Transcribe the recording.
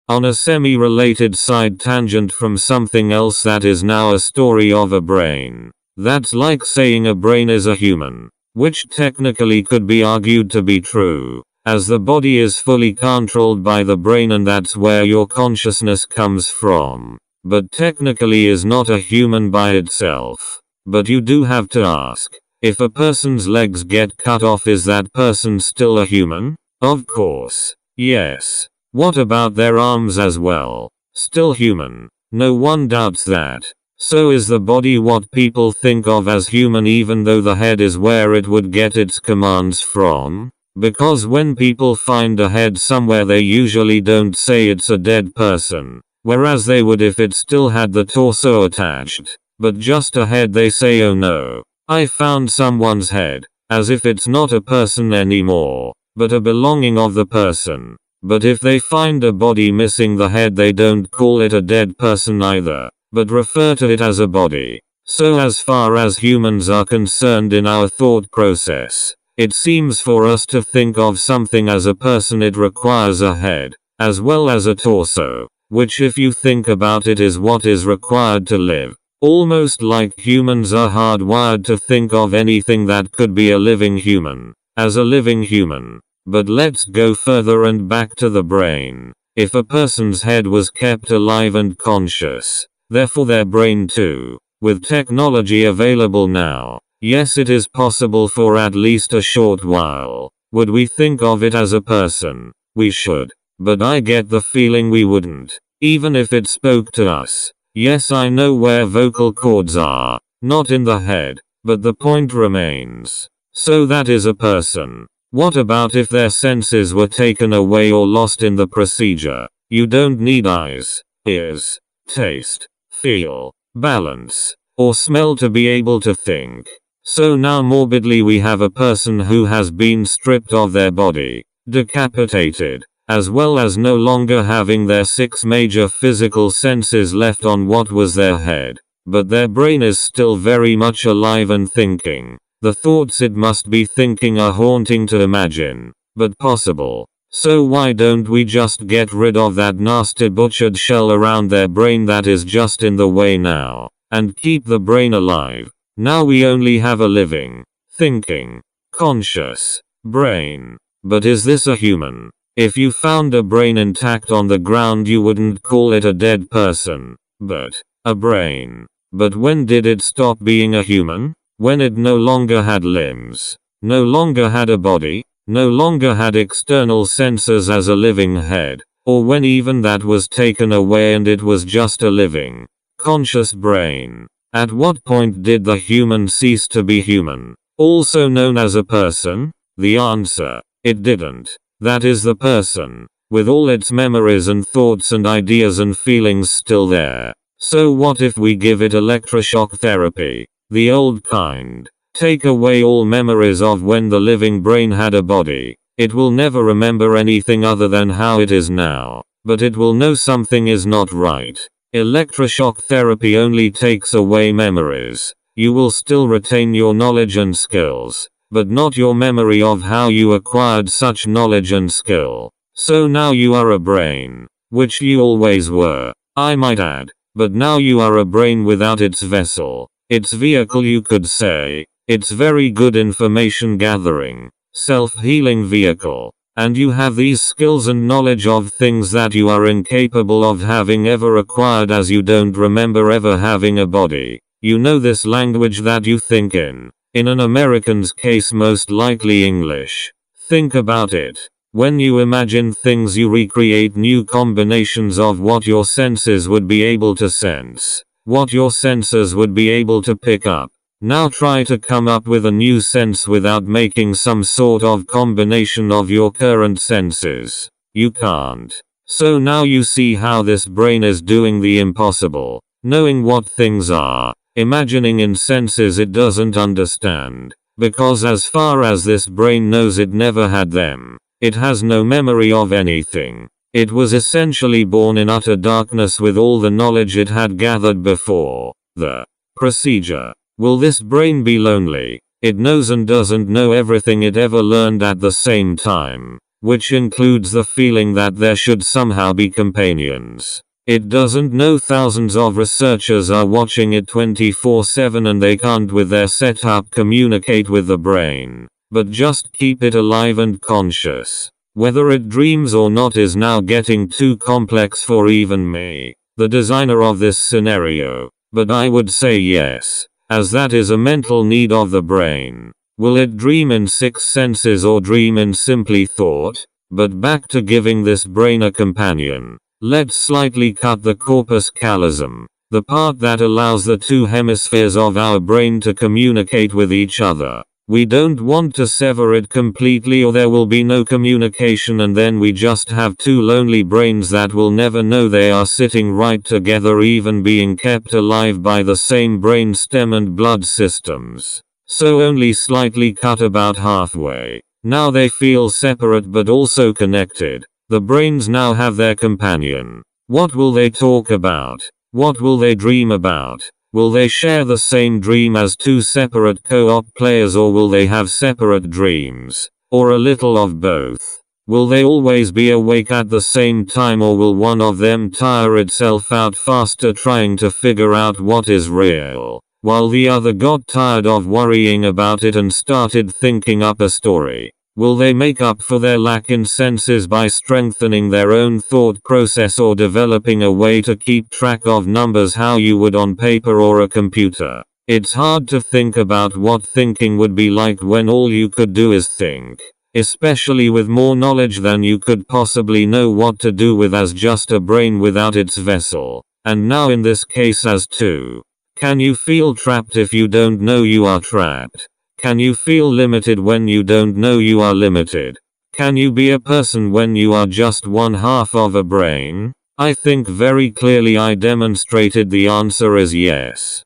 On a semi-related side tangent from something else, that is now a story of a brain. That's like saying a brain is a human, which technically could be argued to be true, as the body is fully controlled by the brain and that's where your consciousness comes from, but technically is not a human by itself. But you do have to ask, if a person's legs get cut off, is that person still a human? Of course. Yes. What about their arms as well? Still human. No one doubts that. So is the body what people think of as human, even though the head is where it would get its commands from? Because when people find a head somewhere, they usually don't say it's a dead person, whereas they would if it still had the torso attached. But just a head, they say, oh no, I found someone's head, as if it's not a person anymore, but a belonging of the person. But if they find a body missing the head, they don't call it a dead person either, but refer to it as a body. So as far as humans are concerned in our thought process, it seems for us to think of something as a person, it requires a head, as well as a torso, which if you think about it is what is required to live. Almost like humans are hardwired to think of anything that could be a living human, as a living human. But let's go further and back to the brain. If a person's head was kept alive and conscious, therefore their brain too, with technology available now, yes, it is possible for at least a short while. Would we think of it as a person? We should. But I get the feeling we wouldn't, even if it spoke to us. Yes, I know where vocal cords are, not in the head, but the point remains. So that is a person. What about if their senses were taken away or lost in the procedure? You don't need eyes, ears, taste, feel, balance, or smell to be able to think. So now morbidly we have a person who has been stripped of their body, decapitated, as well as no longer having their 6 major physical senses left on what was their head. But their brain is still very much alive and thinking. The thoughts it must be thinking are haunting to imagine, but possible. So why don't we just get rid of that nasty butchered shell around their brain that is just in the way now, and keep the brain alive? Now we only have a living, thinking, conscious brain. But is this a human? If you found a brain intact on the ground, you wouldn't call it a dead person, but a brain. But when did it stop being a human? When it no longer had limbs, no longer had a body, no longer had external senses as a living head, or when even that was taken away and it was just a living, conscious brain. At what point did the human cease to be human, also known as a person? The answer: it didn't. That is the person, with all its memories and thoughts and ideas and feelings still there. So what if we give it electroshock therapy, the old kind? Take away all memories of when the living brain had a body. It will never remember anything other than how it is now, but it will know something is not right. Electroshock therapy only takes away memories. You will still retain your knowledge and skills, but not your memory of how you acquired such knowledge and skill. So now you are a brain, which you always were, I might add, but now you are a brain without its vessel, its vehicle, you could say. It's very good information gathering, self-healing vehicle. And you have these skills and knowledge of things that you are incapable of having ever acquired, as you don't remember ever having a body. You know this language that you think in an American's case most likely English. Think about it. When you imagine things, you recreate new combinations of what your senses would be able to sense, what your senses would be able to pick up. Now try to come up with a new sense without making some sort of combination of your current senses. You can't. So now you see how this brain is doing the impossible, knowing what things are, imagining in senses it doesn't understand, because as far as this brain knows, it never had them. It has no memory of anything. It was essentially born in utter darkness with all the knowledge it had gathered before the procedure. Will this brain be lonely? It knows and doesn't know everything it ever learned at the same time. which includes the feeling that there should somehow be companions. It doesn't know thousands of researchers are watching it 24/7 and they can't with their setup communicate with the brain, but just keep it alive and conscious. Whether it dreams or not is now getting too complex for even me, the designer of this scenario, but I would say yes, as that is a mental need of the brain. Will it dream in 6 senses or dream in simply thought? But back to giving this brain a companion. Let's slightly cut the corpus callosum, the part that allows the 2 hemispheres of our brain to communicate with each other. We don't want to sever it completely or there will be no communication and then we just have 2 lonely brains that will never know they are sitting right together, even being kept alive by the same brain stem and blood systems. So only slightly cut about halfway. Now they feel separate but also connected. The brains now have their companion. What will they talk about? What will they dream about? Will they share the same dream as 2 separate co-op players, or will they have separate dreams? Or a little of both? Will they always be awake at the same time, or will one of them tire itself out faster trying to figure out what is real, while the other got tired of worrying about it and started thinking up a story? Will they make up for their lack in senses by strengthening their own thought process or developing a way to keep track of numbers how you would on paper or a computer? It's hard to think about what thinking would be like when all you could do is think, especially with more knowledge than you could possibly know what to do with as just a brain without its vessel, and now in this case as 2. Can you feel trapped if you don't know you are trapped? Can you feel limited when you don't know you are limited? Can you be a person when you are just one half of a brain? I think very clearly I demonstrated the answer is yes.